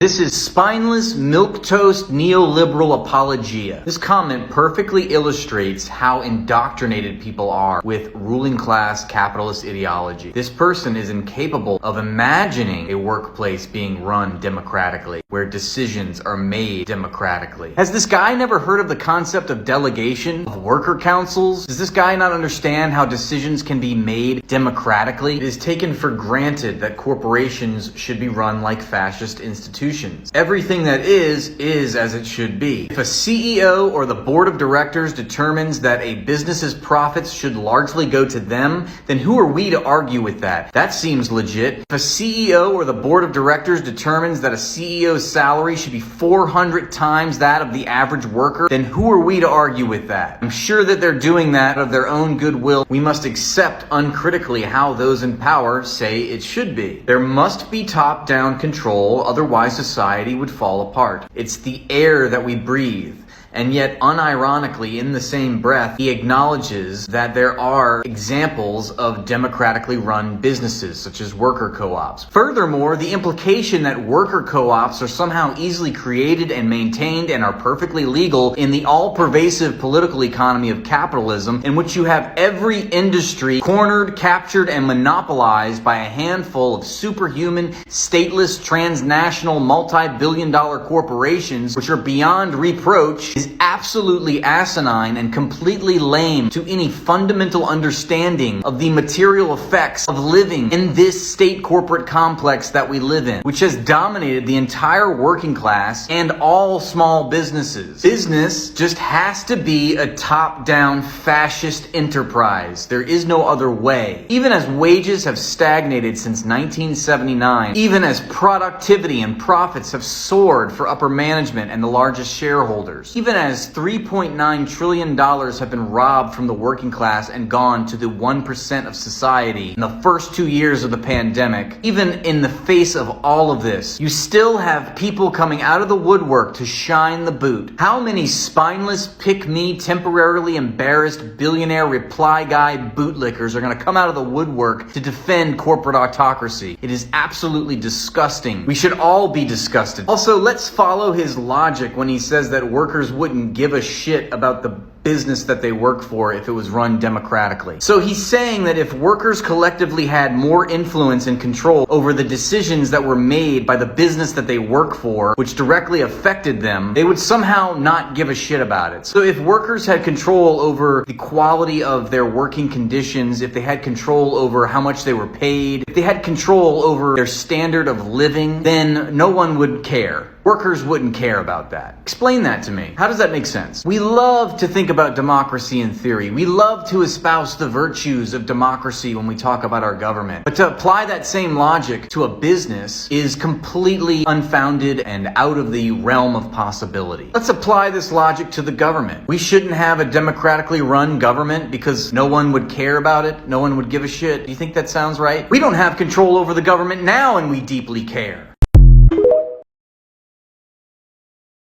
This is spineless, milquetoast, neoliberal apologia. This comment perfectly illustrates how indoctrinated people are with ruling class capitalist ideology. This person is incapable of imagining a workplace being run democratically, where decisions are made democratically. Has this guy never heard of the concept of delegation, of worker councils? Does this guy not understand how decisions can be made democratically? It is taken for granted that corporations should be run like fascist institutions. Everything that is as it should be. If a CEO or the board of directors determines that a business's profits should largely go to them, then who are we to argue with that? That seems legit. If a CEO or the board of directors determines that a CEO's salary should be 400 times that of the average worker, then who are we to argue with that? I'm sure that they're doing that of their own goodwill. We must accept uncritically how those in power say it should be. There must be top-down control, otherwise society would fall apart. It's the air that we breathe. And yet, unironically, in the same breath, he acknowledges that there are examples of democratically run businesses, such as worker co-ops. Furthermore, the implication that worker co-ops are somehow easily created and maintained and are perfectly legal in the all-pervasive political economy of capitalism, in which you have every industry cornered, captured, and monopolized by a handful of superhuman, stateless, transnational, multi-billion-dollar corporations, which are beyond reproach, is absolutely asinine and completely lame to any fundamental understanding of the material effects of living in this state corporate complex that we live in, which has dominated the entire working class and all small businesses. Business just has to be a top-down fascist enterprise. There is no other way. Even as wages have stagnated since 1979, even as productivity and profits have soared for upper management and the largest shareholders, even as $3.9 trillion have been robbed from the working class and gone to the 1% of society in the first 2 years of the pandemic, even in the face of all of this, you still have people coming out of the woodwork to shine the boot. How many spineless, pick-me, temporarily embarrassed, billionaire reply guy bootlickers are going to come out of the woodwork to defend corporate autocracy? It is absolutely disgusting. We should all be disgusted. Also, let's follow his logic when he says that workers wouldn't give a shit about the business that they work for if it was run democratically. So he's saying that if workers collectively had more influence and control over the decisions that were made by the business that they work for, which directly affected them, they would somehow not give a shit about it. So if workers had control over the quality of their working conditions, if they had control over how much they were paid, if they had control over their standard of living, then no one would care. Workers wouldn't care about that. Explain that to me. How does that make sense? We love to think about democracy in theory. We love to espouse the virtues of democracy when we talk about our government. But to apply that same logic to a business is completely unfounded and out of the realm of possibility. Let's apply this logic to the government. We shouldn't have a democratically run government because no one would care about it. No one would give a shit. Do you think that sounds right? We don't have control over the government now and we deeply care.